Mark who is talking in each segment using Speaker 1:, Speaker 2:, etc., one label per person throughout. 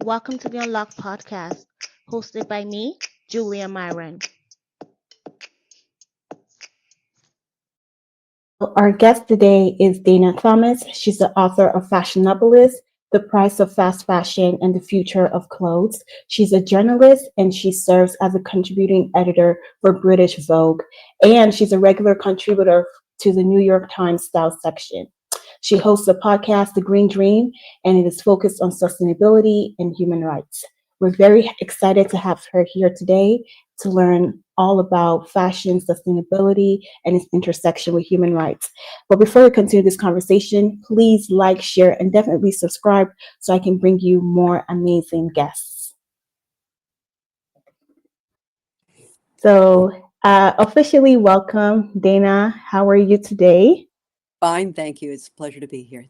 Speaker 1: Welcome to the Unlock podcast, hosted by me, Julia Myron.
Speaker 2: Our guest today is Dana Thomas. She's the author of Fashionopolis, The Price of Fast Fashion and the Future of Clothes. She's a journalist and she serves as a contributing editor for British Vogue. And she's a regular contributor to the New York Times Style section. She hosts a podcast, The Green Dream, and it is focused on sustainability and human rights. We're very excited to have her here today to learn all about fashion, sustainability, and its intersection with human rights. But before we continue this conversation, please like, share, and definitely subscribe so I can bring you more amazing guests. So, officially welcome, Dana. How are you today?
Speaker 3: Fine, thank you. It's a pleasure to be here.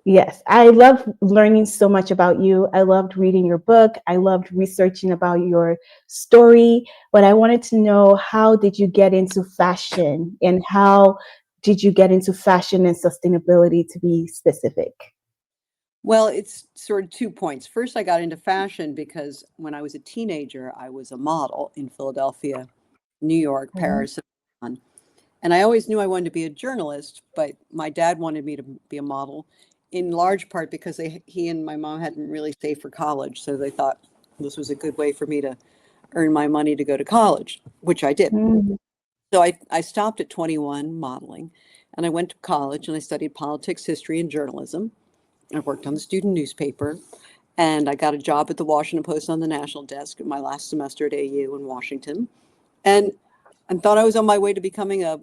Speaker 2: Yes, I love learning so much about you. I loved reading your book. I loved researching about your story, but I wanted to know, how did you get into fashion and how did you get into fashion and sustainability, to be specific?
Speaker 3: Well, it's sort of 2 points. First, I got into fashion because when I was a teenager, I was a model in Philadelphia, New York,
Speaker 2: Mhm.
Speaker 3: Paris, and Milan. And I always knew I wanted to be a journalist, but my dad wanted me to be a model in large part because he and my mom hadn't really saved for college. So they thought this was a good way for me to earn my money to go to college, which I did.
Speaker 2: Mm.
Speaker 3: So I stopped at 21 modeling and I went to college and I studied politics, history, and journalism. I worked on the student newspaper and I got a job at the Washington Post on the national desk in my last semester at AU in Washington. And I thought I was on my way to becoming a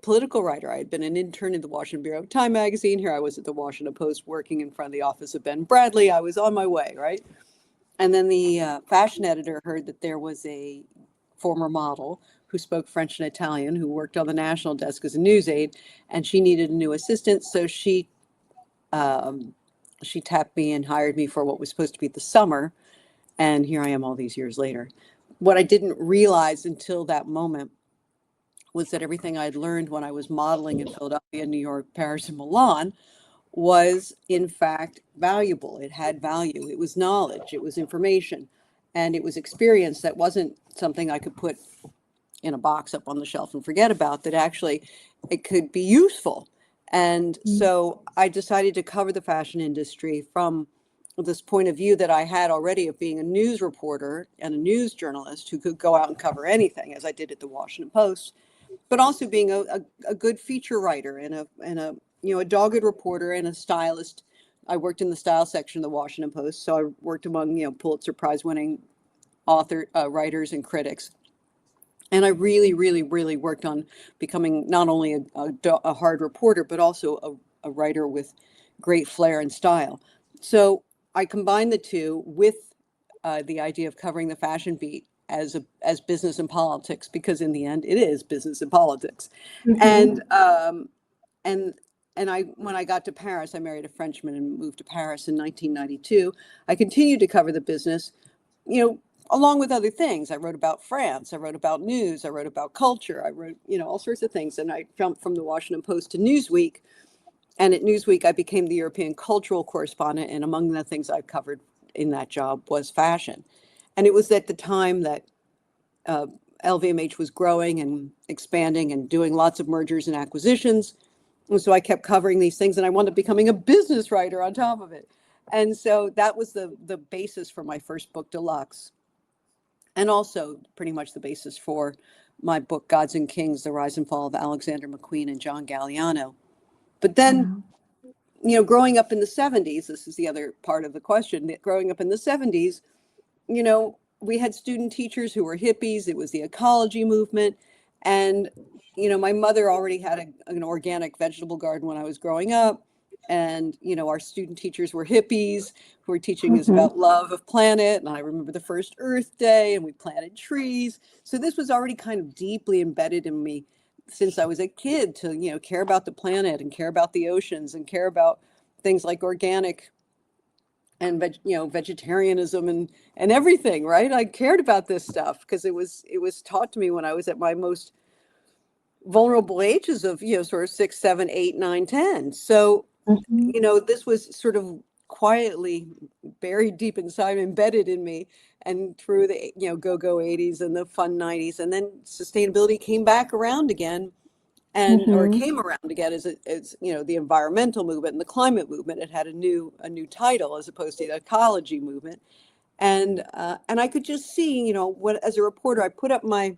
Speaker 3: political writer. I had been an intern in the Washington Bureau of Time magazine. Here I was at the Washington Post working in front of the office of Ben Bradley. I was on my way, right? And then the fashion editor heard that there was a former model who spoke French and Italian who worked on the national desk as a news aide, and she needed a new assistant. So um, she tapped me and hired me for what was supposed to be the summer. And here I am all these years later. What I didn't realize until that moment was that everything I'd learned when I was modeling in Philadelphia, New York, Paris, and Milan was in fact valuable. It had value. It was knowledge. It was information. And it was experience that wasn't something I could put in a box up on the shelf and forget about, that actually it could be useful. And so I decided to cover the fashion industry from this point of view that I had already of being a news reporter and a news journalist who could go out and cover anything, as I did at the Washington Post, but also being a good feature writer and a a dogged reporter and a stylist. I worked in the style section of the Washington Post, so I worked among Pulitzer Prize winning writers and critics. And I really, really, really worked on becoming not only a hard reporter, but also a writer with great flair and style. So I combined the two with the idea of covering the fashion beat as business and politics, because in the end, it is business and politics.
Speaker 2: Mhm.
Speaker 3: And and I when I got to Paris, I married a Frenchman and moved to Paris in 1992. I continued to cover the business, along with other things. I wrote about France, I wrote about news, I wrote about culture, I wrote, all sorts of things. And I jumped from the Washington Post to Newsweek. And at Newsweek, I became the European cultural correspondent. And among the things I covered in that job was fashion. And it was at the time that uh, LVMH was growing and expanding and doing lots of mergers and acquisitions. And so I kept covering these things and I wound up becoming a business writer on top of it. And so that was the basis for my first book, Deluxe, and also pretty much the basis for my book, Gods and Kings, The Rise and Fall of Alexander McQueen and John Galliano. But then,
Speaker 2: Wow.
Speaker 3: growing up in the 70s, this is the other part of the question, that growing up in the 70s, we had student teachers who were hippies. It was the ecology movement. And, my mother already had an organic vegetable garden when I was growing up. And, our student teachers were hippies who were teaching us
Speaker 2: Mhm.
Speaker 3: about love of planet. And I remember the first Earth Day and we planted trees. So this was already kind of deeply embedded in me since I was a kid to, care about the planet and care about the oceans and care about things like organic and vegetarianism and everything, right? I cared about this stuff because it was taught to me when I was at my most vulnerable ages of sort of 6, 7, 8, 9, 10. So
Speaker 2: Mhm.
Speaker 3: this was sort of quietly buried deep inside, embedded in me, and through the go-go 80s and the fun 90s, and then sustainability came back around again, and or
Speaker 2: Mm-hmm.
Speaker 3: came around again as the environmental movement and the climate movement. It had a new title as opposed to the ecology movement, and I could just see, what, as a reporter, I put up my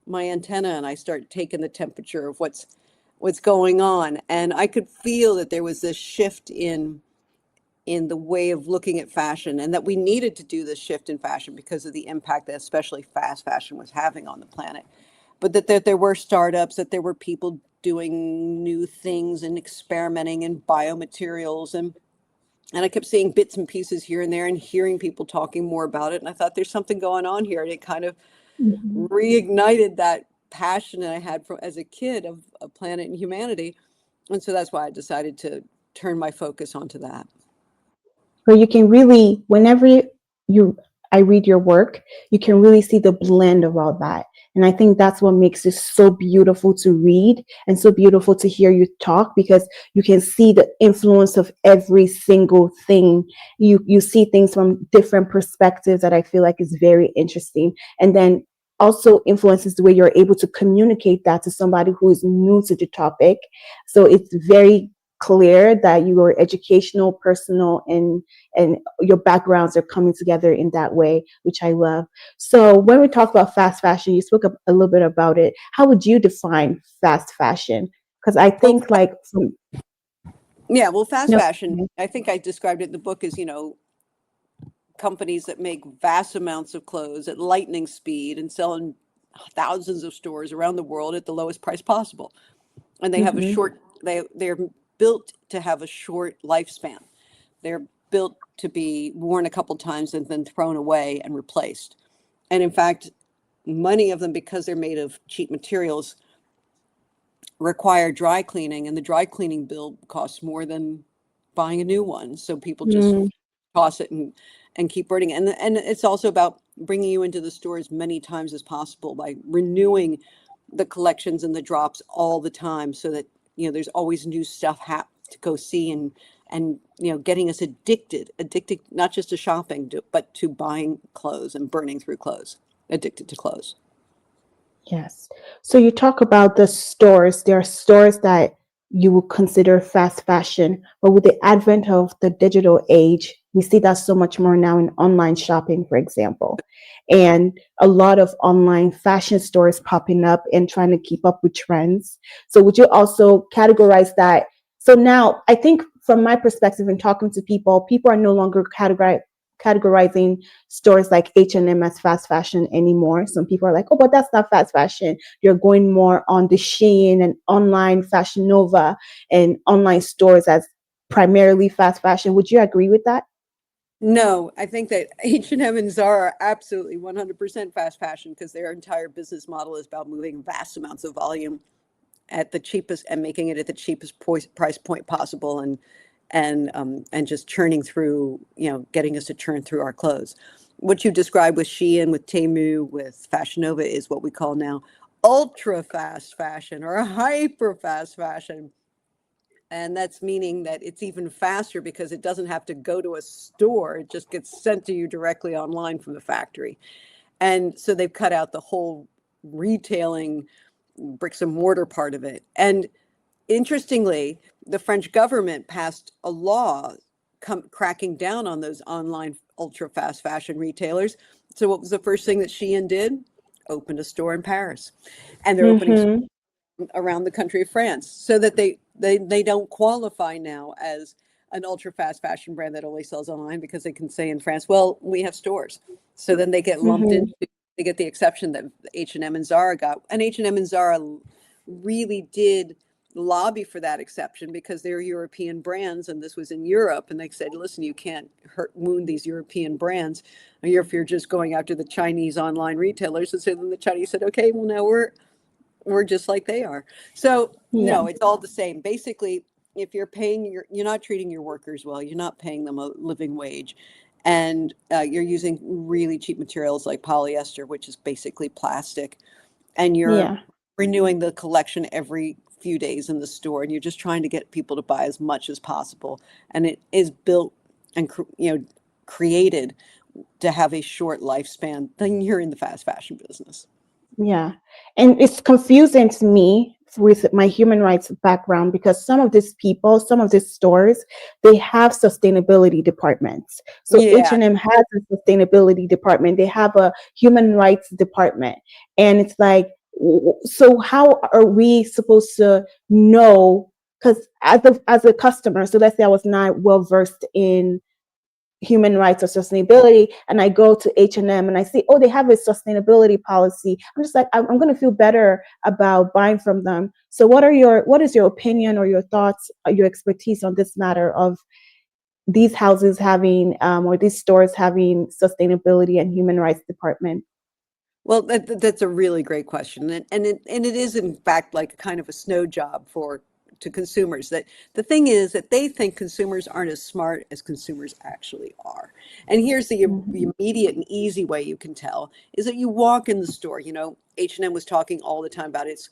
Speaker 3: antenna and I start taking the temperature of what's going on, and I could feel that there was this shift in the way of looking at fashion, and that we needed to do this shift in fashion because of the impact that especially fast fashion was having on the planet. But that there were startups, that there were people doing new things and experimenting in biomaterials, and I kept seeing bits and pieces here and there and hearing people talking more about it. And I thought, there's something going on here. And it kind of
Speaker 2: Mm-hmm.
Speaker 3: reignited that passion that I had as a kid of planet and humanity. And so that's why I decided to turn my focus onto that.
Speaker 2: Where you can really, whenever I read your work, you can really see the blend of all that. And I think that's what makes it so beautiful to read and so beautiful to hear you talk, because you can see the influence of every single thing. You see things from different perspectives that I feel like is very interesting. And then also influences the way you're able to communicate that to somebody who is new to the topic. So it's very clear that you are educational, personal, and your backgrounds are coming together in that way, which I love. So when we talk about fast fashion, you spoke a little bit about it. How would you define fast fashion? Because I
Speaker 3: Well,
Speaker 2: think like
Speaker 3: fast
Speaker 2: no.
Speaker 3: fashion, I think I described it in the book as, companies that make vast amounts of clothes at lightning speed and sell in thousands of stores around the world at the lowest price possible. And they have a
Speaker 2: Mhm.
Speaker 3: they're built to have a short lifespan. They're built to be worn a couple times and then thrown away and replaced. And in fact, many of them, because they're made of cheap materials, require dry cleaning, and the dry cleaning bill costs more than buying a new one. So people just
Speaker 2: Mm,
Speaker 3: toss it and keep burning. And it's also about bringing you into the store as many times as possible by renewing the collections and the drops all the time, so that there's always new stuff to go see, and getting us addicted not just to shopping, but to buying clothes and burning through clothes, addicted to clothes.
Speaker 2: yes. So you talk about the stores. There are stores that you would consider fast fashion, but with the advent of the digital age, we see that so much more now in online shopping, for example, and a lot of online fashion stores popping up and trying to keep up with trends. So would you also categorize that? So now I think from my perspective in talking to people are no longer categorizing stores like H&M as fast fashion anymore. Some people are like, oh, but that's not fast fashion. You're going more on the Shein and online Fashion Nova and online stores as primarily fast fashion. Would you agree with that?
Speaker 3: No, I think that H&M and Zara are absolutely 100% fast fashion, because their entire business model is about moving vast amounts of volume at the cheapest and making it at the cheapest price point possible, and just churning through, getting us to churn through our clothes. What you described with Shein, with Temu, with Fashion Nova is what we call now ultra fast fashion or hyper fast fashion. And that's meaning that it's even faster because it doesn't have to go to a store. It just gets sent to you directly online from the factory. And so they've cut out the whole retailing, bricks and mortar part of it. And interestingly, the French government passed a law cracking down on those online ultra fast fashion retailers. So what was the first thing that Shein did? Opened a store in Paris. And they're opening
Speaker 2: Mm-hmm.
Speaker 3: around the country of France, so that they don't qualify now as an ultra fast fashion brand that only sells online, because they can say in France, well, we have stores. So then they get lumped
Speaker 2: Mm-hmm.
Speaker 3: into, they get the exception that H&M and Zara got. And H&M and Zara really did lobby for that exception, because they're European brands and this was in Europe, and they said, listen, you can't wound these European brands if you're just going after the Chinese online retailers. And so then the Chinese said, okay, well, now we're just like they are. So
Speaker 2: Yeah.
Speaker 3: no, it's all the same. Basically, if you're paying you're not treating your workers well, you're not paying them a living wage, and you're using really cheap materials like polyester, which is basically plastic, and you're
Speaker 2: Yeah.
Speaker 3: renewing the collection every few days in the store, and you're just trying to get people to buy as much as possible. And it is built and created to have a short lifespan, then you're in the fast fashion business.
Speaker 2: Yeah. And it's confusing to me with my human rights background because some of these people, some of these stores, they have sustainability departments. So
Speaker 3: Yeah.
Speaker 2: H&M has a sustainability department. They have a human rights department. And it's like, so how are we supposed to know? Because as a customer, so let's say I was not well versed in human rights or sustainability, and I go to H&M and I see, oh, they have a sustainability policy. I'm just like, I'm going to feel better about buying from them. So what is your opinion or your thoughts, your expertise on this matter of these houses having or these stores having sustainability and human rights department?
Speaker 3: Well, that's a really great question, and it is in fact like kind of a snow job to consumers. That the thing is that they think consumers aren't as smart as consumers actually are. And here's the immediate and easy way you can tell is that you walk in the store. H&M was talking all the time about its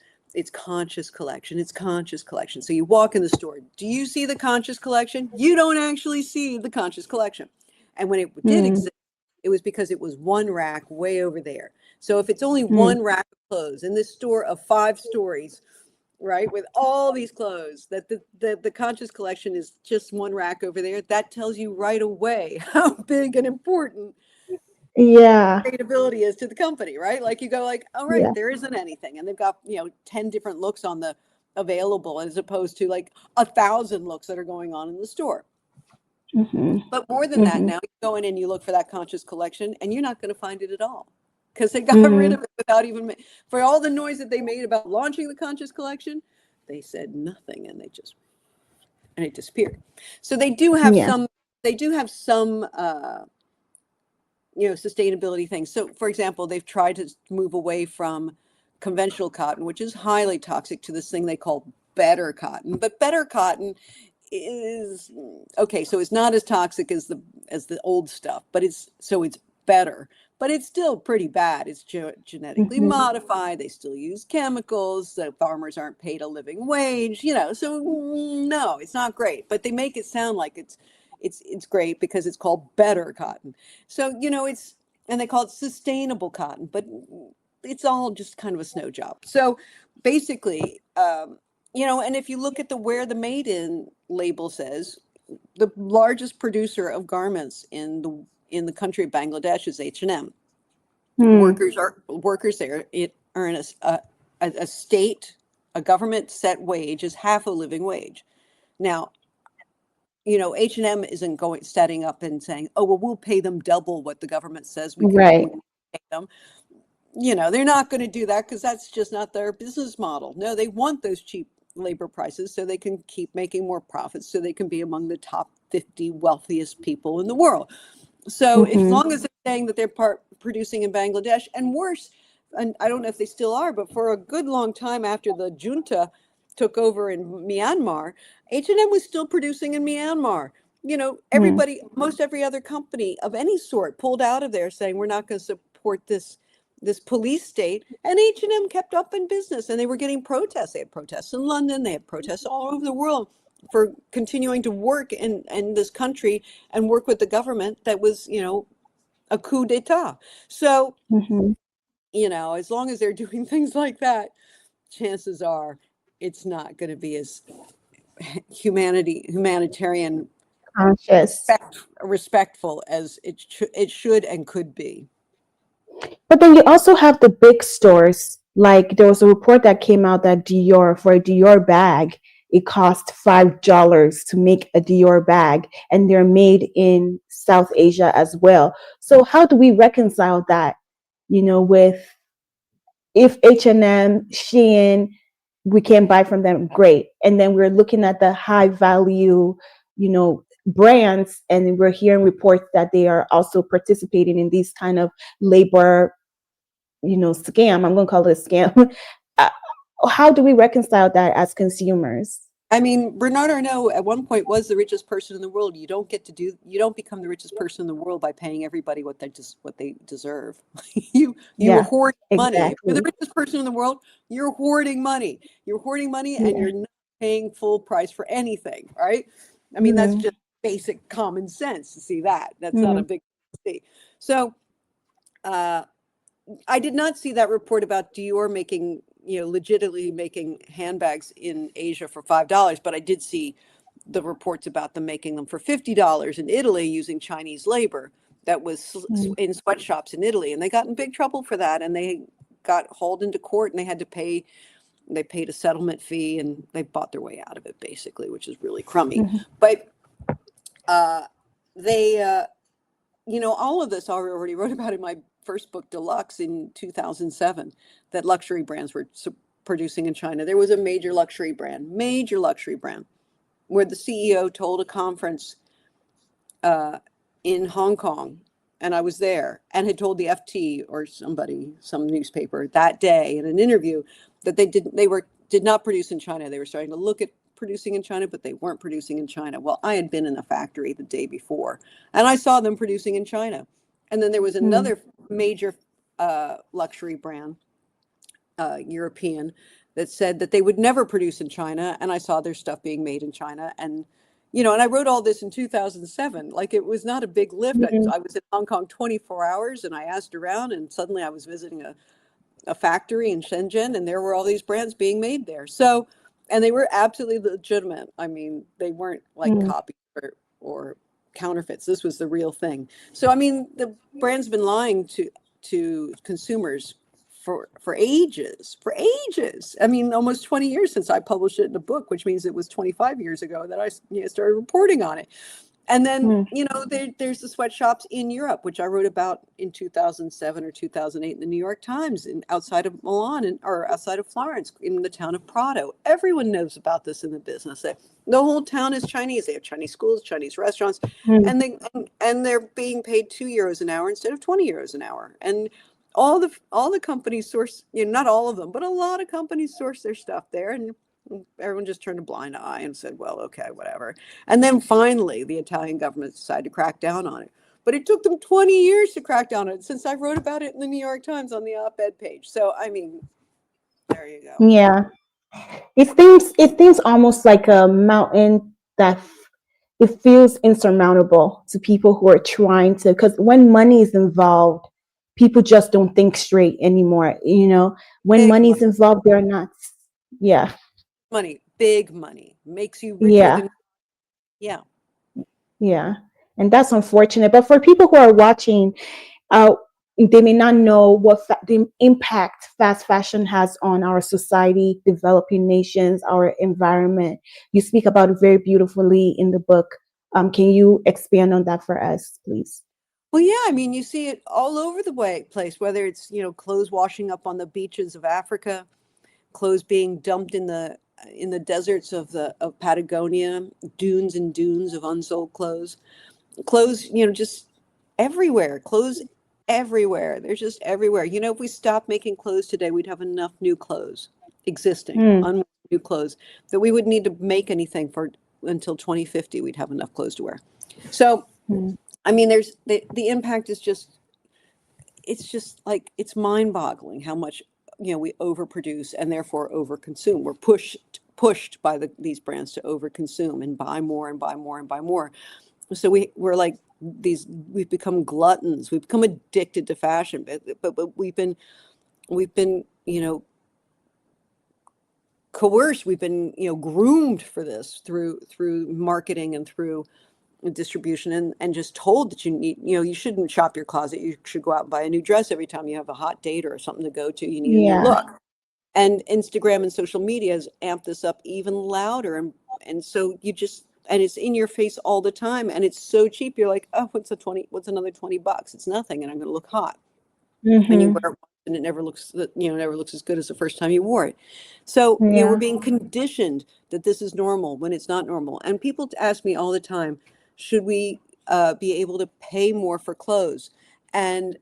Speaker 3: conscious collection, its conscious collection. So you walk in the store. Do you see the conscious collection? You don't actually see the conscious collection. And when it did exist, it was because it was one rack way over there. So if it's only one rack of clothes in this store of 5 stories, right, with all these clothes, that the conscious collection is just one rack over there, that tells you right away how big and important
Speaker 2: Yeah.
Speaker 3: sustainability is to the company, right? Like you go like, all right,
Speaker 2: Yeah.
Speaker 3: there isn't anything. And they've got, 10 different looks on the available as opposed to like 1,000 looks that are going on in the store. But more than that, now you go in and you look for that conscious collection and you're not going to find it at all because they got rid of it without even, for all the noise that they made about launching the conscious collection, they said nothing and it disappeared. So they do have
Speaker 2: Yeah.
Speaker 3: some sustainability things. So for example, they've tried to move away from conventional cotton, which is highly toxic, to this thing they call better cotton. But better cotton is okay, so it's not as toxic as the old stuff, but it's better, but it's still pretty bad. It's genetically modified. They still use chemicals. The farmers aren't paid a living wage, so no, it's not great, but they make it sound like it's great because it's called better cotton. So and they call it sustainable cotton, but it's all just kind of a snow job. So basically, and if you look at where the made in label says, the largest producer of garments in the country of Bangladesh is H&M. Workers there earn a state, a government set wage is half a living wage. Now, H&M isn't setting up and saying, oh, well, we'll pay them double what the government says we can
Speaker 2: Right.
Speaker 3: pay them. They're not going to do that because that's just not their business model. No, they want those cheap labor prices so they can keep making more profits, so they can be among the top 50 wealthiest people in the world. So as long as they're saying that they're producing in Bangladesh, and worse, and I don't know if they still are, but for a good long time after the junta took over in Myanmar, H&M was still producing in Myanmar. Everybody, most every other company of any sort pulled out of there saying, we're not going to support this police state, and H&M kept up in business, and they were getting protests. They had protests in London. They had protests all over the world for continuing to work in this country and work with the government that was, a coup d'etat. So, as long as they're doing things like that, chances are it's not going to be as humanitarian
Speaker 2: Conscious.
Speaker 3: respectful as it should and could be.
Speaker 2: But then you also have the big stores. Like there was a report that came out that for a Dior bag, it cost $5 to make a Dior bag, and they're made in South Asia as well. So how do we reconcile that, with if H&M, Shein, we can buy from them, great. And then we're looking at the high value, brands, and we're hearing reports that they are also participating in these kind of labor scam. I'm going to call it a scam. How do we reconcile that as consumers?
Speaker 3: I mean, Bernard Arnault at one point was the richest person in the world. You don't become the richest person in the world by paying everybody what they deserve. you
Speaker 2: Yeah,
Speaker 3: hoard money. If you're
Speaker 2: exactly.
Speaker 3: the richest person in the world, you're hoarding money. You're hoarding money, and
Speaker 2: Yeah.
Speaker 3: you're not paying full price for anything, right? I mean, that's just basic common sense to see that. That's not a big thing. So I did not see that report about Dior making, legitimately making handbags in Asia for $5, but I did see the reports about them making them for $50 in Italy using Chinese labor that was in sweatshops in Italy. And they got in big trouble for that. And they got hauled into court and they paid a settlement fee and they bought their way out of it basically, which is really crummy. But all of this I already wrote about in my first book, Deluxe, in 2007, that luxury brands were producing in China. There was a major luxury brand, where the CEO told a conference in Hong Kong, and I was there, and had told the FT or some newspaper that day in an interview that they did not produce in China. They were starting to look at producing in China, but they weren't producing in China. Well, I had been in a factory the day before, and I saw them producing in China. And then there was another major luxury brand, European, that said that they would never produce in China. And I saw their stuff being made in China. And, and I wrote all this in 2007. Like, it was not a big lift. I was in Hong Kong 24 hours and I asked around, and suddenly I was visiting a factory in Shenzhen, and there were all these brands being made there. So, and they were absolutely legitimate. I mean, they weren't like copies or counterfeits. This was the real thing. So, I mean, the brand's been lying to consumers for ages. I mean, almost 20 years since I published it in a book, which means it was 25 years ago that I started reporting on it. And then, there's the sweatshops in Europe, which I wrote about in 2007 or 2008 in the New York Times, outside of Milan or outside of Florence, in the town of Prato. Everyone knows about this in the business. The whole town is Chinese. They have Chinese schools, Chinese restaurants, and they're being paid €2 an hour instead of €20 an hour. And all the companies source, not all of them, but a lot of companies source their stuff there. And everyone just turned a blind eye and said, well, okay, whatever. And then finally, the Italian government decided to crack down on it. But it took them 20 years to crack down on it, since I wrote about it in the New York Times on the op-ed page. So, I mean, there you go.
Speaker 2: Yeah. It seems almost like a mountain that it feels insurmountable to people who are trying to, because when money is involved, people just don't think straight anymore. When
Speaker 3: Big
Speaker 2: money's
Speaker 3: money.
Speaker 2: involved, they're not. Yeah.
Speaker 3: Big money makes you richer than. Yeah.
Speaker 2: Yeah. And that's unfortunate. But for people who are watching, they may not know what the impact fast fashion has on our society, developing nations, our environment. You speak about it very beautifully in the book. Can you expand on that for us, please?
Speaker 3: Well, yeah, I mean, you see it all over the place, whether it's, clothes washing up on the beaches of Africa, clothes being dumped in the deserts of Patagonia, dunes and dunes of unsold clothes, just everywhere, clothes everywhere. They're just everywhere. If we stopped making clothes today, we'd have enough new clothes existing, new clothes, that we wouldn't need to make anything until 2050. We'd have enough clothes to wear. So, I mean, there's the impact is it's mind-boggling how much we overproduce and therefore overconsume. We're pushed by these brands to overconsume and buy more and buy more and buy more. So we're like we've become gluttons. We've become addicted to fashion, but we've been coerced. We've been groomed for this through marketing and through distribution, and just told that you shouldn't shop your closet. You should go out and buy a new dress every time you have a hot date or something to go to. You need a new look. And Instagram and social media has amped this up even louder, and so and it's in your face all the time, and it's so cheap. You're like, oh, what's another $20? It's nothing, and I'm going to look hot. And you wear it and it never looks as good as the first time you wore it. So we're being conditioned that this is normal when it's not normal. And people ask me all the time, should we be able to pay more for clothes? And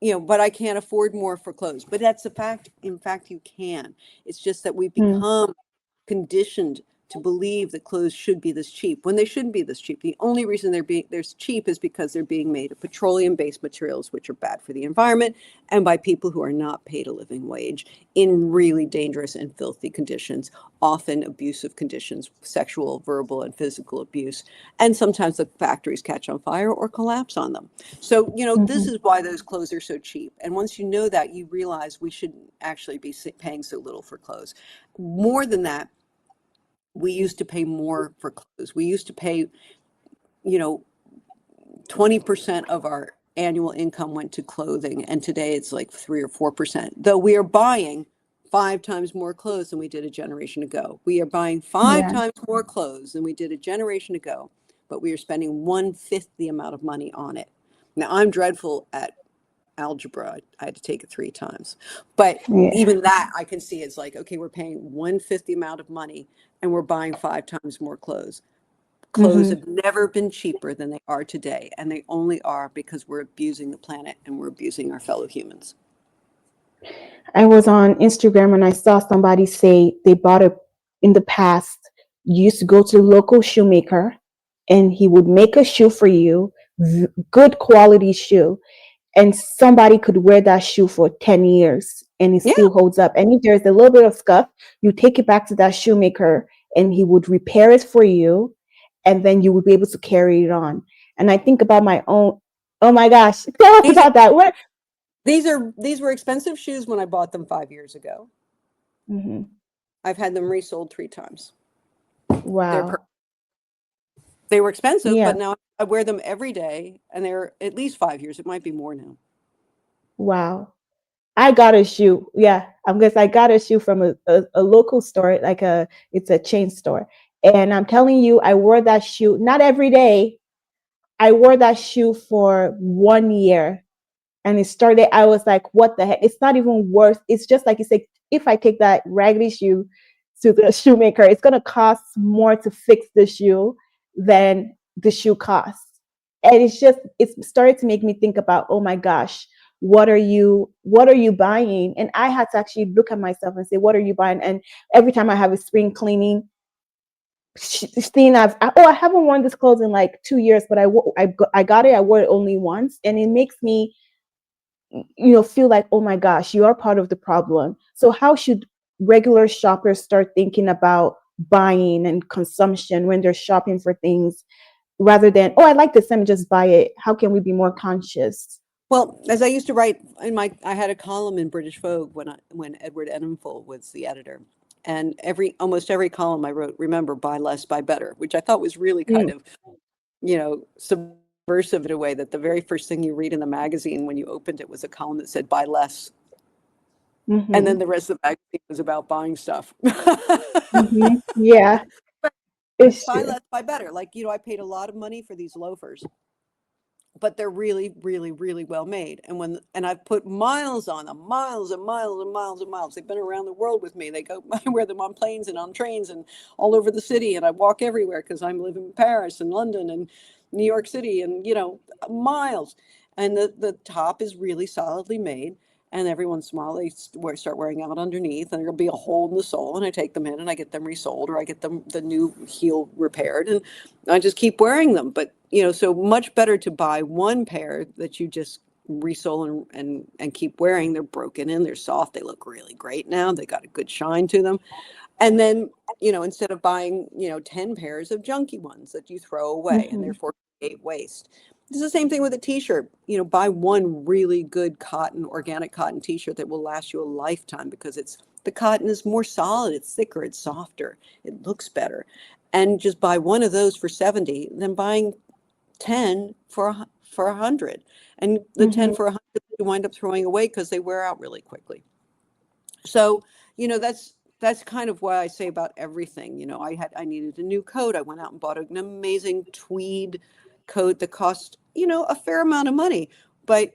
Speaker 3: but I can't afford more for clothes. But that's a fact. In fact, you can. It's just that we've become conditioned to believe that clothes should be this cheap when they shouldn't be this cheap. The only reason they're cheap is because they're being made of petroleum-based materials, which are bad for the environment, and by people who are not paid a living wage in really dangerous and filthy conditions, often abusive conditions, sexual, verbal, and physical abuse. And sometimes the factories catch on fire or collapse on them. So, this is why those clothes are so cheap. And once you know that, you realize we shouldn't actually be paying so little for clothes. More than that, we used to pay more for clothes. We used to pay, 20% of our annual income went to clothing. And today it's like 3 or 4%, though we are buying 5 times more clothes than we did a generation ago. We are buying five
Speaker 2: Yeah.
Speaker 3: times more clothes than we did a generation ago, but we are spending 1/5 the amount of money on it. Now, I'm dreadful at algebra. I had to take it 3 times. But
Speaker 2: Yeah.
Speaker 3: even that I can see is like, okay, we're paying 1/5 the amount of money and we're buying 5 times more clothes. Clothes have never been cheaper than they are today. And they only are because we're abusing the planet and we're abusing our fellow humans.
Speaker 2: I was on Instagram and I saw somebody say they bought in the past, you used to go to the local shoemaker and he would make a shoe for you, good quality shoe, and somebody could wear that shoe for 10 years and it
Speaker 3: Yeah.
Speaker 2: still holds up. And if there's a little bit of scuff, you take it back to that shoemaker and he would repair it for you, and then you would be able to carry it on. And I think about my own, oh my gosh, tell us about that. What?
Speaker 3: These were expensive shoes when I bought them 5 years ago. I've had them resold 3 times.
Speaker 2: Wow.
Speaker 3: They were expensive,
Speaker 2: Yeah.
Speaker 3: but now I wear them every day, and they're at least 5 years. It might be more now.
Speaker 2: Wow. I got a shoe. Yeah, I got a shoe from a local store, it's a chain store. And I'm telling you, I wore that shoe, not every day. I wore that shoe for 1 year. And I was like, what the heck? It's not even worth, it's just like you say, if I take that raggedy shoe to the shoemaker, it's going to cost more to fix the shoe than the shoe costs. And it started to make me think about, oh my gosh, what are you buying? And I had to actually look at myself and say, what are you buying? And every time I have a spring cleaning, I haven't worn this clothes in like 2 years, but I got it. I wore it only once, and it makes me, feel like, oh my gosh, you are part of the problem. So how should regular shoppers start thinking about buying and consumption when they're shopping for things, rather than, oh, I like this, let me just buy it? How can we be more conscious?
Speaker 3: Well, as I used to write I had a column in British Vogue when Edward Enninful was the editor, and almost every column I wrote, remember, buy less, buy better, which I thought was really kind of, subversive in a way, that the very first thing you read in the magazine when you opened it was a column that said buy less, and then the rest of the magazine was about buying stuff.
Speaker 2: Yeah, it's
Speaker 3: Buy
Speaker 2: true.
Speaker 3: less, buy better. Like, I paid a lot of money for these loafers, but they're really, really, really well made. And I've put miles on them, miles and miles and miles and miles. They've been around the world with me. I wear them on planes and on trains and all over the city. And I walk everywhere because I'm living in Paris and London and New York City and, miles. And the top is really solidly made. And every once in a while, they start wearing out underneath, and there'll be a hole in the sole, and I take them in and I get them resold, or I get them the new heel repaired, and I just keep wearing them. But so much better to buy one pair that you just resole and keep wearing. They're broken in, they're soft, they look really great now. They got a good shine to them. And then, instead of buying, 10 pairs of junky ones that you throw away and therefore create waste. It's the same thing with a t-shirt. Buy one really good organic cotton t-shirt that will last you a lifetime, because the cotton is more solid, it's thicker, it's softer, it looks better. And just buy one of those for $70 than buying 10 for $100. And the 10 for $100 you wind up throwing away because they wear out really quickly. So, that's kind of why I say about everything. I needed a new coat. I went out and bought an amazing tweed coat that cost, a fair amount of money, but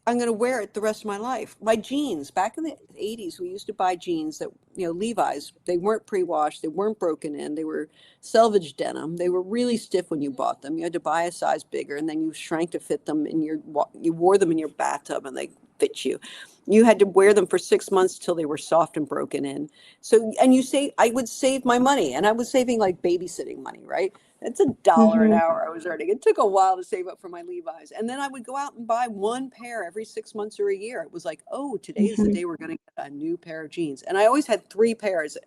Speaker 3: I'm going to wear it the rest of my life. My jeans, back in the 80s, we used to buy jeans that, Levi's, they weren't pre-washed, they weren't broken in, they were selvage denim. They were really stiff when you bought them. You had to buy a size bigger, and then you shrank to fit them you wore them in your bathtub, and they fit you. You had to wear them for 6 months till they were soft and broken in. So, and I would save my money, and I was saving like babysitting money, right? It's $1 an
Speaker 2: Mhm.
Speaker 3: hour I was earning. It took a while to save up for my Levi's. And then I would go out and buy one pair every 6 months or a year. It was like, oh, today is the
Speaker 2: Mhm.
Speaker 3: day we're going to get a new pair of jeans. And I always had 3 pairs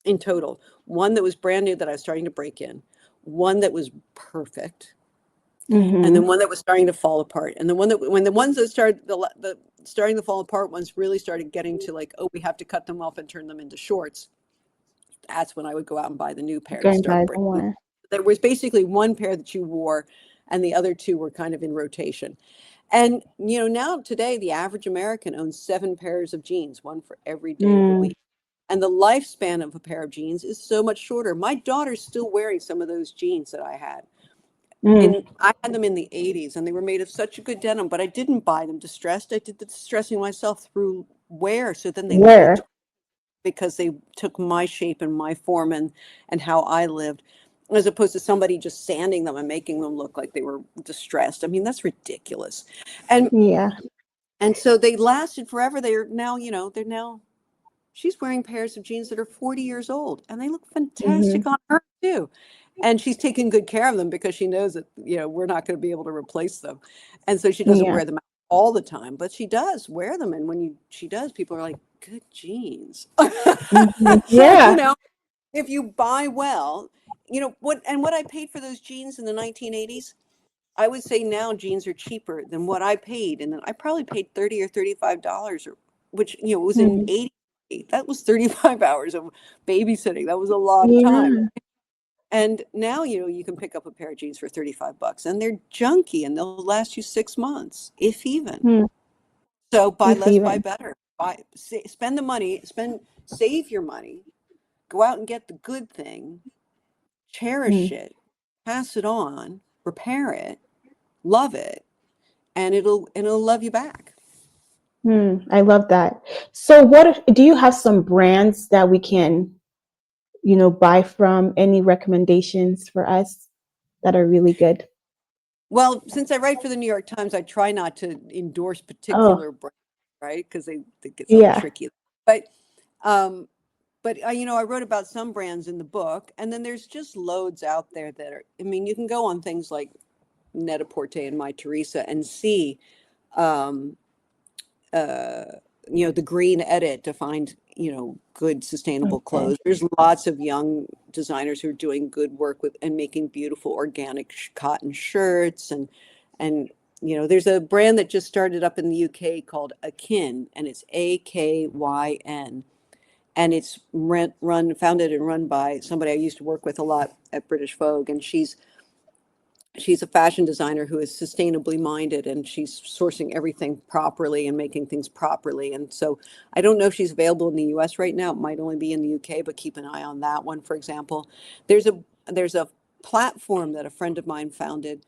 Speaker 3: in total. One that was brand new that I was starting to break in, one that was perfect, and then
Speaker 2: Mhm.
Speaker 3: one that was starting to fall apart. And the one that when the ones that started the starting to fall apart ones really started getting to like, oh, we have to cut them off and turn them into shorts. That's when I would go out and buy the new pair to
Speaker 2: Going by
Speaker 3: start
Speaker 2: the
Speaker 3: breaking.
Speaker 2: one.
Speaker 3: There was basically one pair that you wore, and the other 2 were kind of in rotation. And now today the average American owns 7 pairs of jeans, one for every day of the
Speaker 2: Mm.
Speaker 3: week. And the lifespan of a pair of jeans is so much shorter. My daughter's still wearing some of those jeans that I had.
Speaker 2: Mm.
Speaker 3: And I had them in the 80s, and they were made of such a good denim, but I didn't buy them distressed. I did the distressing myself through wear. So then they
Speaker 2: Where?
Speaker 3: looked, because they took my shape and my form and how I lived, as opposed to somebody just sanding them and making them look like they were distressed. I mean, that's ridiculous. And
Speaker 2: Yeah.
Speaker 3: and so they lasted forever. They're now she's wearing pairs of jeans that are 40 years old, and they look
Speaker 2: Mhm.
Speaker 3: fantastic on her too. And she's taking good care of them because she knows that, we're not going to be able to replace them. And so she doesn't
Speaker 2: Yeah.
Speaker 3: wear them all the time, but she does wear them. And when she does, people are like, good jeans.
Speaker 2: Mhm.
Speaker 3: So,
Speaker 2: Yeah.
Speaker 3: if you buy well, what I paid for those jeans in the 1980s, I would say now jeans are cheaper than what I paid. And then I probably paid $30 or $35, which, was in
Speaker 2: Mhm.
Speaker 3: 80. That was 35 hours of babysitting. That was a lot of time.
Speaker 2: Yeah.
Speaker 3: And now, you can pick up a pair of jeans for $35, and they're junky and they'll last you 6 months, if even.
Speaker 2: Hmm.
Speaker 3: So buy
Speaker 2: If
Speaker 3: less, buy
Speaker 2: even.
Speaker 3: better. Spend the money, save your money, go out and get the good thing, cherish
Speaker 2: Mm.
Speaker 3: it, pass it on, repair it, love it, and it'll love you back.
Speaker 2: I love that. So do you have some brands that we can, buy from? Any recommendations for us that are really good?
Speaker 3: Well, since I write for the New York Times, I try not to endorse
Speaker 2: Oh,
Speaker 3: particular brands, right? Because they get so
Speaker 2: yeah.
Speaker 3: tricky. But um, I wrote about some brands in the book, and then there's just loads out there that are. I mean, you can go on things like Net-a-Porter and My Teresa and see, um, uh, the green edit to find, good sustainable
Speaker 2: Okay.
Speaker 3: clothes. There's lots of young designers who are doing good work with and making beautiful organic cotton shirts. And there's a brand that just started up in the UK called Akin, and it's Akyn, and it's founded and run by somebody I used to work with a lot at British Vogue. And she's a fashion designer who is sustainably minded, and she's sourcing everything properly and making things properly. And so I don't know if she's available in the US right now. It might only be in the UK, but keep an eye on that one. For example, there's a platform that a friend of mine founded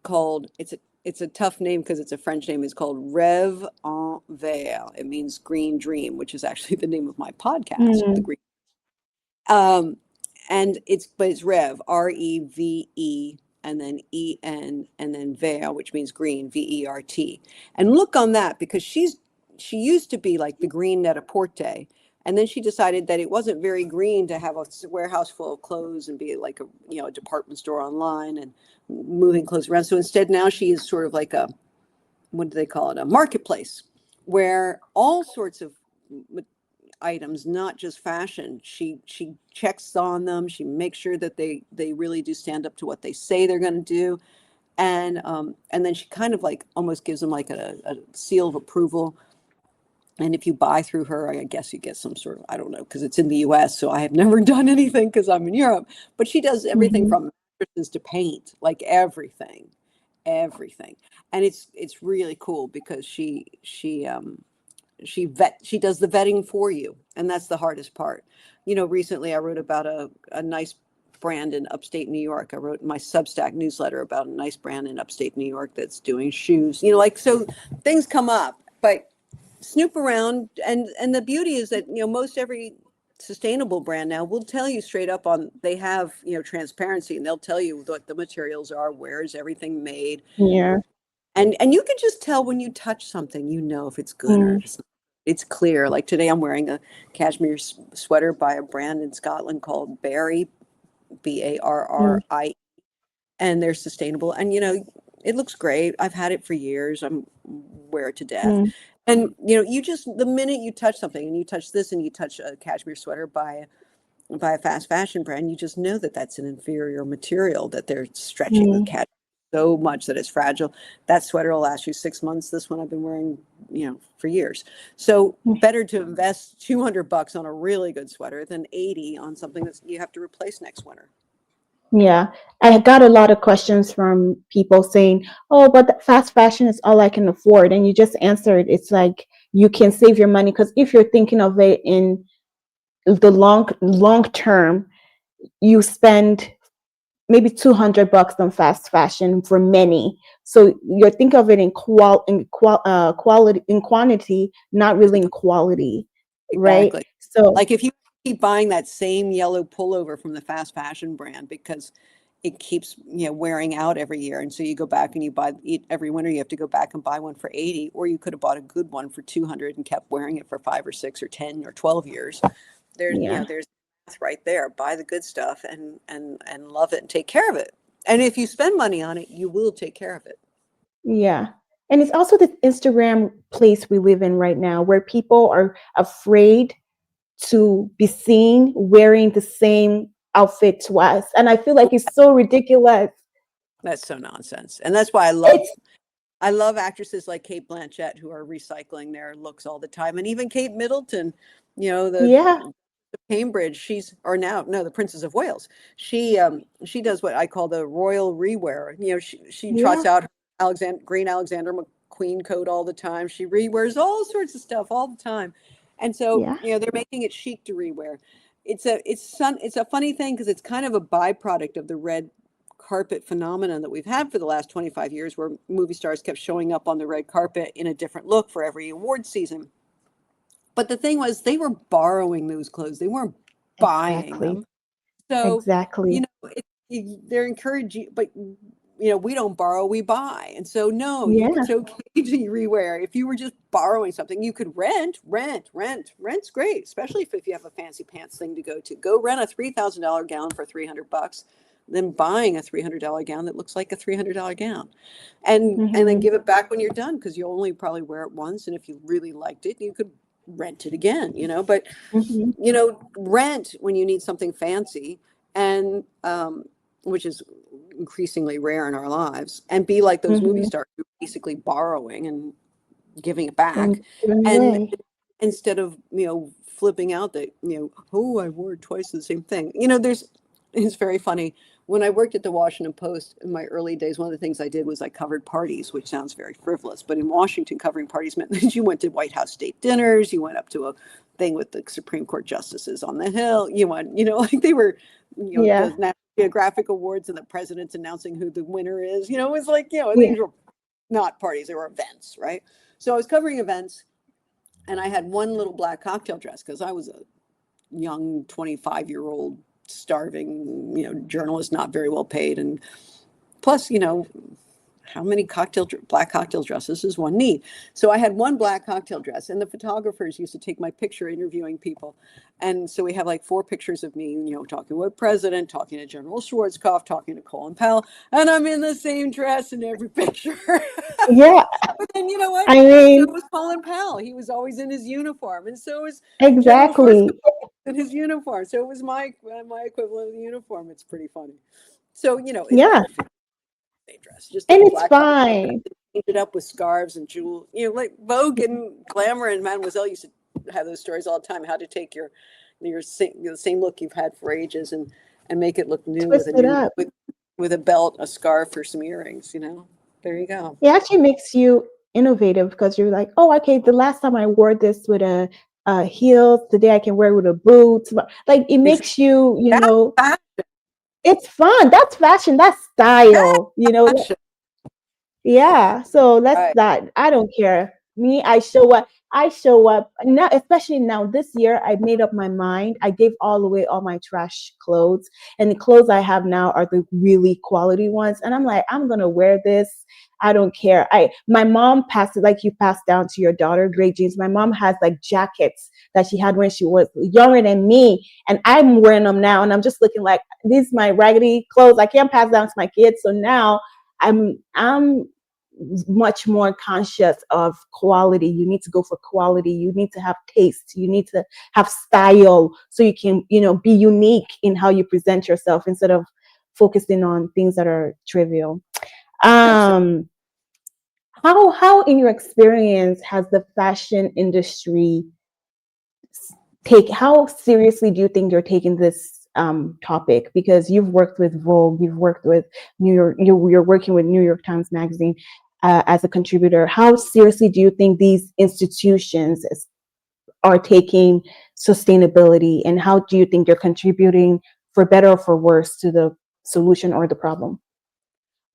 Speaker 3: called, it's a tough name because it's a French name. It's called Rêve en Vert. It means green dream, which is actually the name of my podcast, The
Speaker 2: Mm.
Speaker 3: Green. Um, but it's Rev, REVE, and then EN, and then Vert, which means green, VERT. And look on that, because she used to be like the green Net-a-Porter, and then she decided that it wasn't very green to have a warehouse full of clothes and be like a department store online and moving clothes around. So instead, now she is sort of like what do they call it? A marketplace, where all sorts of items, not just fashion. She checks on them. She makes sure that they really do stand up to what they say they're going to do, and then she kind of like almost gives them like a seal of approval. And if you buy through her, I guess you get some sort of, I don't know, because it's in the U.S., so I have never done anything because I'm in Europe. But she does everything
Speaker 2: Mhm.
Speaker 3: from mattresses to paint, like everything. And it's really cool because she does the vetting for you, and that's the hardest part. Recently I wrote about a nice brand in upstate New York. I wrote my Substack newsletter about a nice brand in upstate New York that's doing shoes. Like, so things come up, but snoop around. And the beauty is that most every sustainable brand now will tell you straight up, they have transparency, and they'll tell you what the materials are, where is everything made.
Speaker 2: Yeah.
Speaker 3: And you can just tell when you touch something, you know if it's good or
Speaker 2: Mm,
Speaker 3: if it's not. It's clear. Like today, I'm wearing a cashmere sweater by a brand in Scotland called Barry,
Speaker 2: mm,
Speaker 3: Barri, and they're sustainable. And it looks great. I've had it for years. I'm wear it to death.
Speaker 2: mm,
Speaker 3: And you just the minute you touch something, and you touch this, and you touch a cashmere sweater by a fast fashion brand, you just know that that's an inferior material, that they're stretching the
Speaker 2: mm,
Speaker 3: cat so much that it's fragile. That sweater will last you 6 months. This one I've been wearing, for years. So
Speaker 2: mm.
Speaker 3: better to invest $200 on a really good sweater than 80 on something that you have to replace next winter.
Speaker 2: Yeah, I got a lot of questions from people saying, "Oh, but the fast fashion is all I can afford." And you just answered, it's like you can save your money because if you're thinking of it in the long term, you spend maybe $200 on fast fashion for many. So you think of it quality in quantity, not really in quality, right?
Speaker 3: Exactly.
Speaker 2: So
Speaker 3: Like if you keep buying that same yellow pullover from the fast fashion brand because it keeps, wearing out every year. And so you go back and you buy every winter, you have to go back and buy one for 80, or you could have bought a good one for 200 and kept wearing it for 5 or 6 or 10 or 12 years.
Speaker 2: yeah,
Speaker 3: There's right there. Buy the good stuff and love it and take care of it. And if you spend money on it, you will take care of it.
Speaker 2: yeah. And it's also the Instagram place we live in right now where people are afraid to be seen wearing the same outfit twice. And I feel like it's so ridiculous.
Speaker 3: That's so nonsense. And that's why
Speaker 2: It's
Speaker 3: I love actresses like Kate Blanchett who are recycling their looks all the time, and even Kate Middleton, the
Speaker 2: yeah,
Speaker 3: Cambridge. She's or now no, the Princess of Wales. She does what I call the royal rewear. She trots
Speaker 2: yeah,
Speaker 3: out her green Alexander McQueen coat all the time. She rewears all sorts of stuff all the time, and so
Speaker 2: yeah.
Speaker 3: they're making it chic to rewear. It's a funny thing because it's kind of a byproduct of the red carpet phenomenon that we've had for the last 25 years, where movie stars kept showing up on the red carpet in a different look for every award season. But the thing was, they were borrowing those clothes. They weren't buying
Speaker 2: Exactly.
Speaker 3: them. So,
Speaker 2: Exactly.
Speaker 3: they're encouraging, but we don't borrow, we buy. And so, no,
Speaker 2: Yeah.
Speaker 3: it's okay to rewear. If you were just borrowing something, you could rent. Rent's great, especially if you have a fancy pants thing to go to. Go rent a $3,000 gown for $300, then buying a $300 gown that looks like a $300 gown, and then
Speaker 2: Hmm.
Speaker 3: give it back when you're done because you'll only probably wear it once. And if you really liked it, you could rent it again. But
Speaker 2: Hmm.
Speaker 3: rent when you need something fancy, and which is increasingly rare in our lives, and be like those movie
Speaker 2: Hmm.
Speaker 3: stars who are basically borrowing and giving it back,
Speaker 2: And giving
Speaker 3: and
Speaker 2: away.
Speaker 3: instead of flipping out that oh, I wore twice the same thing. It's very funny. When I worked at the Washington Post in my early days, one of the things I did was I covered parties, which sounds very frivolous, but in Washington, covering parties meant that you went to White House state dinners, you went up to a thing with the Supreme Court justices on the Hill, you went, like they were, the
Speaker 2: Yeah.
Speaker 3: National Geographic Awards and the president's announcing who the winner is. It was like,
Speaker 2: Yeah.
Speaker 3: these were not parties, they were events, right? So I was covering events, and I had one little black cocktail dress because I was a young 25-year-old starving journalist, not very well paid, and plus how many black cocktail dresses does one need? So I had one black cocktail dress, and the photographers used to take my picture interviewing people. And so we have like 4 pictures of me, talking with president, talking to General Schwarzkopf, talking to Colin Powell, and I'm in the same dress in every picture.
Speaker 2: Yeah.
Speaker 3: But then you know what?
Speaker 2: I
Speaker 3: So
Speaker 2: mean,
Speaker 3: was Colin Powell. He was always in his uniform, and so was General Schwarzkopf
Speaker 2: exactly.
Speaker 3: in his uniform. So it was my equivalent of the uniform. It's pretty funny. So it's
Speaker 2: Yeah.
Speaker 3: very dress. Just
Speaker 2: And
Speaker 3: take a
Speaker 2: it's
Speaker 3: black cocktail dress
Speaker 2: fine.
Speaker 3: and paint it up with scarves and jewels. Like Vogue and Glamour and Mademoiselle used to have those stories all the time. How to take the same look you've had for ages and make it look new with
Speaker 2: Twist
Speaker 3: a
Speaker 2: it
Speaker 3: new
Speaker 2: up.
Speaker 3: with a belt, a scarf, or some earrings. There you go.
Speaker 2: It actually makes you innovative because you're like, oh, okay, the last time I wore this with a heels, today I can wear it with a boots. Like it
Speaker 3: Exactly.
Speaker 2: makes you,
Speaker 3: That's
Speaker 2: it's fun. That's fashion. That's style.
Speaker 3: fashion.
Speaker 2: Yeah. So that's
Speaker 3: Right.
Speaker 2: that. I don't care. Me, I show up. I show up now, especially now this year. I made up my mind. I gave all away all my trash clothes, and the clothes I have now are the really quality ones. And I'm like, I'm gonna wear this. I don't care. My mom passed it like you passed down to your daughter, great jeans. My mom has like jackets that she had when she was younger than me, and I'm wearing them now, and I'm just looking like these my raggedy clothes. I can't pass down to my kids, so now I'm much more conscious of quality. You need to go for quality. You need to have taste. You need to have style so you can, be unique in how you present yourself instead of focusing on things that are trivial.
Speaker 3: Absolutely.
Speaker 2: How in your experience has the fashion industry how seriously do you think you're taking this topic? Because you've worked with Vogue, you've worked with New York, you're working with New York Times Magazine as a contributor. How seriously do you think these institutions are taking sustainability, and how do you think they're contributing for better or for worse to the solution or the problem?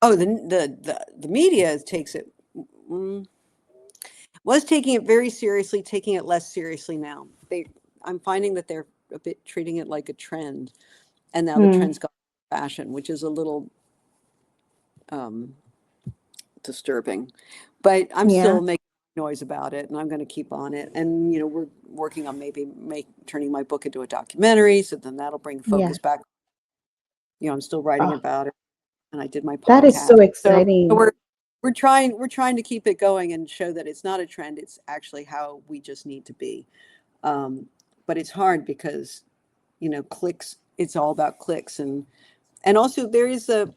Speaker 3: Oh, the media takes it, mm, was taking it very seriously, taking it less seriously now. I'm finding that they're a bit treating it like a trend, and now the
Speaker 2: Hmm.
Speaker 3: trend's gone fashion, which is a little um, disturbing. But I'm
Speaker 2: Yeah.
Speaker 3: still making noise about it, and I'm going to keep on it. And we're working on maybe turning my book into a documentary, so then that'll bring
Speaker 2: Yeah.
Speaker 3: focus back. I'm still writing
Speaker 2: Oh,
Speaker 3: about it, and I did my
Speaker 2: that is
Speaker 3: podcast.
Speaker 2: so
Speaker 3: So
Speaker 2: exciting.
Speaker 3: we're trying to keep it going and show that it's not a trend. It's actually how we just need to be. Um, but it's hard because clicks. It's all about clicks, and also there is, to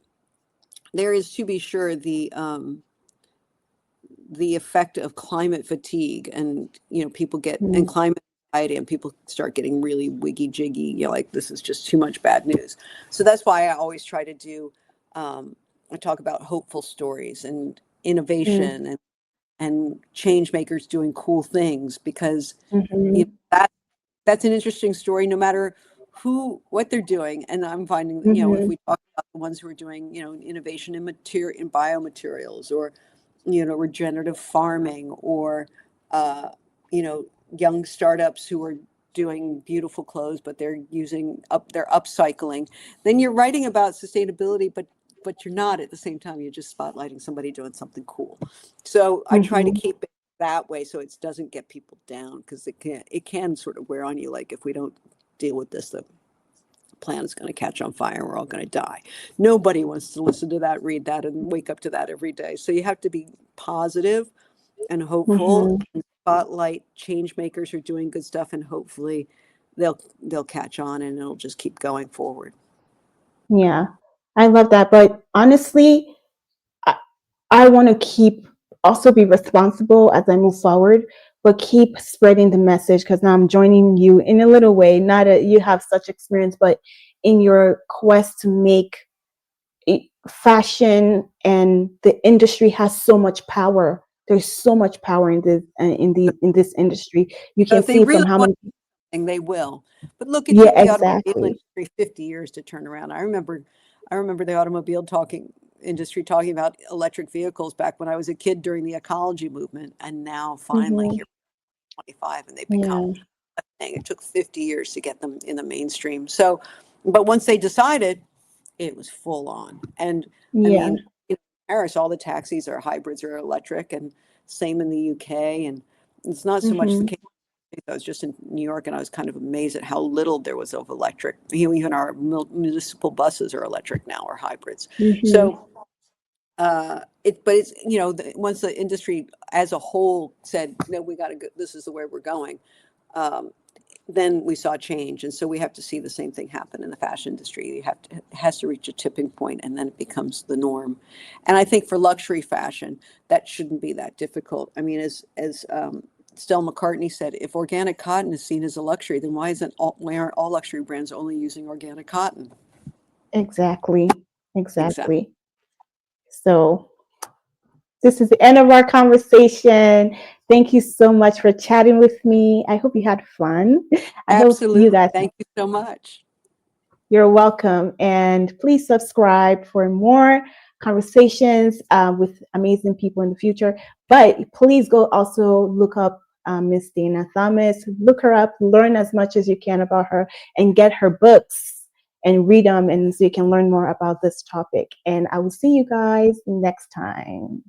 Speaker 3: be sure, the effect of climate fatigue, and people get and
Speaker 2: Hmm.
Speaker 3: climate anxiety, and people start getting really wiggy jiggy, like this is just too much bad news. So that's why I always try to do I talk about hopeful stories and
Speaker 2: Hmm.
Speaker 3: innovation and change makers doing cool things, because
Speaker 2: Hmm.
Speaker 3: you know, that that's an interesting story no matter what they're doing. And I'm finding that, if
Speaker 2: Hmm.
Speaker 3: we talk about the ones who are doing innovation in biomaterials, or regenerative farming, or uh, you know young startups who are doing beautiful clothes, but they're upcycling, then you're writing about sustainability, but you're not at the same time. You're just spotlighting somebody doing something cool. So I try to
Speaker 2: Hmm.
Speaker 3: keep it that way, so it doesn't get people down, because it can sort of wear on you, like, if we don't deal with this, the planet's going to catch on fire and we're all going to die. Nobody wants to listen to that, read that, and wake up to that every day. So you have to be positive and hopeful,
Speaker 2: Hmm.
Speaker 3: and spotlight change makers who are doing good stuff, and hopefully they'll catch on, and it'll just keep going forward.
Speaker 2: Yeah, I love that. But honestly, I, I want to keep also be responsible as I move forward, but keep spreading the message because now I'm joining you in a little way. Not that you have such experience, but in your quest to make fashion and the industry has so much power. There's so much power in this industry. You
Speaker 3: So
Speaker 2: can
Speaker 3: if they
Speaker 2: see from
Speaker 3: really
Speaker 2: how
Speaker 3: want
Speaker 2: many.
Speaker 3: something, they will. But look, it
Speaker 2: Yeah,
Speaker 3: took the automobile
Speaker 2: exactly.
Speaker 3: industry 50 years to turn around. I remember the automobile talking industry talking about electric vehicles back when I was a kid during the ecology movement, and now finally
Speaker 2: Hmm.
Speaker 3: here 25, and they've become
Speaker 2: Yeah.
Speaker 3: a thing. It took 50 years to get them in the mainstream. So, but once they decided, it was full on. And I
Speaker 2: Yeah.
Speaker 3: mean, in Paris, all the taxis are hybrids or electric, and same in the UK. And it's not so much the
Speaker 2: Hmm.
Speaker 3: case. I was just in New York, and I was kind of amazed at how little there was of electric. Even our municipal buses are electric now, or hybrids.
Speaker 2: Hmm.
Speaker 3: So, but it's, once the industry as a whole said, no, we got to go, this is the way we're going, um, then we saw change. And so we have to see the same thing happen in the fashion industry. It has to reach a tipping point, and then it becomes the norm. And I think for luxury fashion, that shouldn't be that difficult. I mean, as Stella McCartney said, if organic cotton is seen as a luxury, then why aren't all luxury brands only using organic cotton?
Speaker 2: Exactly.
Speaker 3: Exactly.
Speaker 2: Exactly. So this is the end of our conversation. Thank you so much for chatting with me. I hope you had fun. I hope you
Speaker 3: Absolutely.
Speaker 2: guys,
Speaker 3: Thank you so much.
Speaker 2: you're welcome. And please subscribe for more conversations with amazing people in the future. But please go also look up Miss Dana Thomas. Look her up, learn as much as you can about her, and get her books and read them, and so you can learn more about this topic. And I will see you guys next time.